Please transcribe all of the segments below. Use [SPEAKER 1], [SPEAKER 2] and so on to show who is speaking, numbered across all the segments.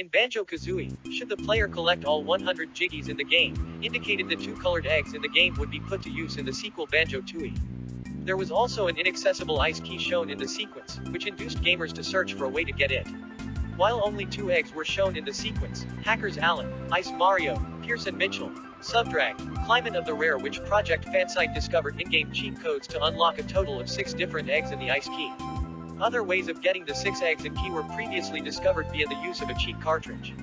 [SPEAKER 1] In Banjo-Kazooie, should the player collect all 100 Jiggies in the game, indicated the two colored eggs in the game would be put to use in the sequel Banjo-Tooie. There was also an inaccessible ice key shown in the sequence, which induced gamers to search for a way to get it. While only 2 eggs were shown in the sequence, hackers Alan, Ice Mario, Pearson Mitchell, Subdrag, Climate of the Rare Witch Project fansite discovered in-game cheat codes to unlock a total of 6 different eggs in the ice key. Other ways of getting the 6 eggs and key were previously discovered via the use of a cheat cartridge.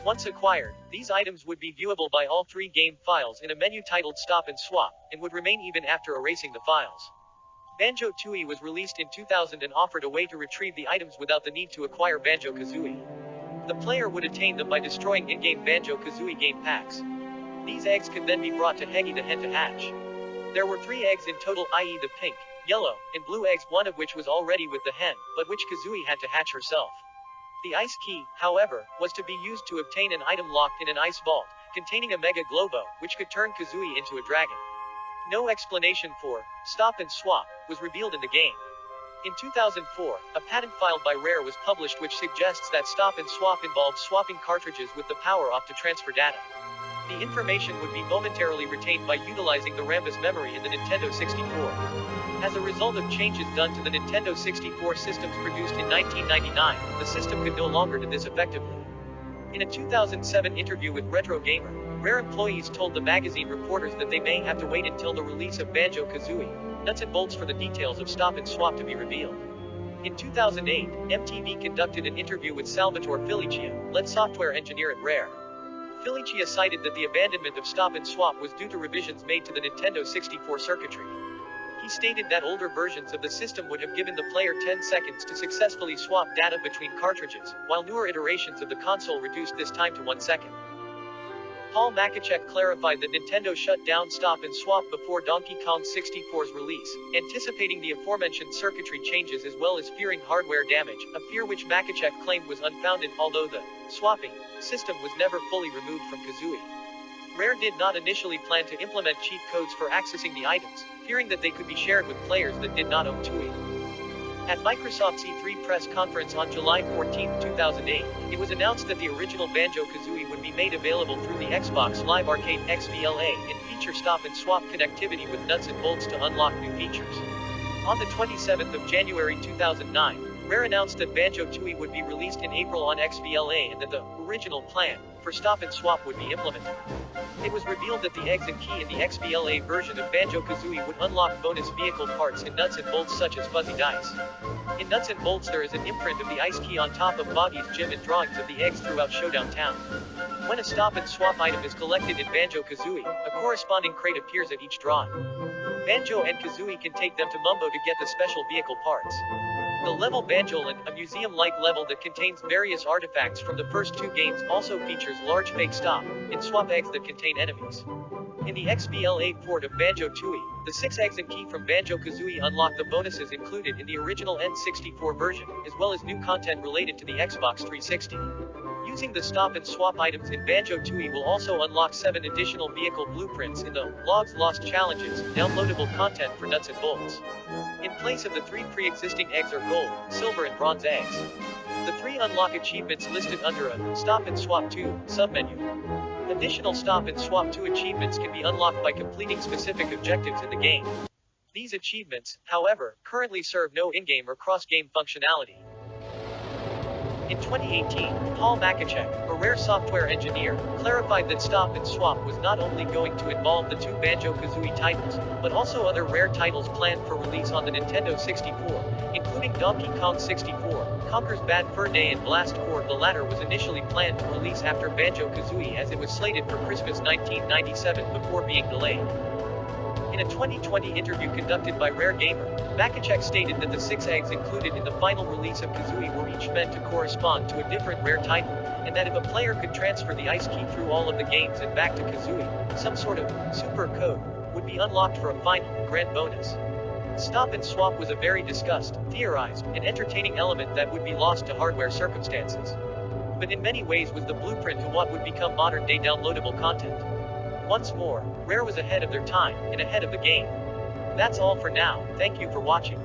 [SPEAKER 1] Once acquired, these items would be viewable by all 3 game files in a menu titled Stop and Swap, and would remain even after erasing the files. Banjo-Tooie was released in 2000 and offered a way to retrieve the items without the need to acquire Banjo-Kazooie. The player would attain them by destroying in-game Banjo-Kazooie game packs. These eggs could then be brought to Heggy the hen to hatch. There were 3 eggs in total, i.e. the pink, yellow, and blue eggs, one of which was already with the hen, but which Kazooie had to hatch herself. The ice key, however, was to be used to obtain an item locked in an ice vault, containing a Mega Globo, which could turn Kazooie into a dragon. No explanation for Stop and Swap was revealed in the game. In 2004, a patent filed by Rare was published which suggests that Stop and Swap involved swapping cartridges with the power off to transfer data. The information would be momentarily retained by utilizing the Rambus memory in the Nintendo 64. As a result of changes done to the Nintendo 64 systems produced in 1999, the system could no longer do this effectively. In a 2007 interview with Retro Gamer, Rare employees told the magazine reporters that they may have to wait until the release of Banjo-Kazooie, Nuts and Bolts for the details of Stop and Swap to be revealed. In 2008, MTV conducted an interview with Salvatore Filicia, lead software engineer at Rare. Filicia cited that the abandonment of Stop and Swap was due to revisions made to the Nintendo 64 circuitry. He stated that older versions of the system would have given the player 10 seconds to successfully swap data between cartridges, while newer iterations of the console reduced this time to 1 second. Paul Makachek clarified that Nintendo shut down Stop and Swap before Donkey Kong 64's release, anticipating the aforementioned circuitry changes as well as fearing hardware damage, a fear which Makachek claimed was unfounded, although the swapping system was never fully removed from Kazooie. Rare did not initially plan to implement cheat codes for accessing the items, fearing that they could be shared with players that did not own Tooie. At Microsoft's E3 press conference on July 14, 2008, it was announced that the original Banjo-Kazooie would be made available through the Xbox Live Arcade XBLA and feature Stop and Swap connectivity with nuts and bolts to unlock new features. On the 27th of January 2009, Rare announced that Banjo-Tooie would be released in April on XBLA and that the original plan for Stop and Swap would be implemented. It was revealed that the eggs and key in the XBLA version of Banjo-Kazooie would unlock bonus vehicle parts in Nuts and Bolts such as fuzzy dice. In Nuts and Bolts there is an imprint of the ice key on top of Boggy's gym and drawings of the eggs throughout Showdown Town. When a Stop and Swap item is collected in Banjo-Kazooie, a corresponding crate appears at each drawing. Banjo and Kazooie can take them to Mumbo to get the special vehicle parts. The level Banjoland, a museum-like level that contains various artifacts from the first 2 games, also features large fake Stop and Swap eggs that contain enemies. In the XBLA port of Banjo-Tooie, the 6 eggs and key from Banjo-Kazooie unlock the bonuses included in the original N64 version, as well as new content related to the Xbox 360. Using the Stop and Swap items in Banjo-Tooie will also unlock 7 additional vehicle blueprints in the Logs Lost Challenges, downloadable content for Nuts and Bolts. In place of the 3 pre-existing eggs are gold, silver and bronze eggs. The 3 unlock achievements listed under a Stop and Swap 2 submenu. Additional Stop and Swap 2 achievements can be unlocked by completing specific objectives in the game. These achievements, however, currently serve no in-game or cross-game functionality. In 2018, Paul Makachek, a Rare software engineer, clarified that Stop and Swap was not only going to involve the 2 Banjo-Kazooie titles, but also other Rare titles planned for release on the Nintendo 64, including Donkey Kong 64, Conker's Bad Fur Day and Blast Corps. The latter was initially planned to release after Banjo-Kazooie as it was slated for Christmas 1997 before being delayed. In a 2020 interview conducted by Rare Gamer, Makachek stated that the 6 eggs included in the final release of Kazooie were each meant to correspond to a different Rare title, and that if a player could transfer the ice key through all of the games and back to Kazooie, some sort of super code would be unlocked for a final, grand bonus. Stop and Swap was a very discussed, theorized, and entertaining element that would be lost to hardware circumstances. But in many ways was the blueprint to what would become modern-day downloadable content. Once more, Rare was ahead of their time, and ahead of the game. That's all for now, thank you for watching.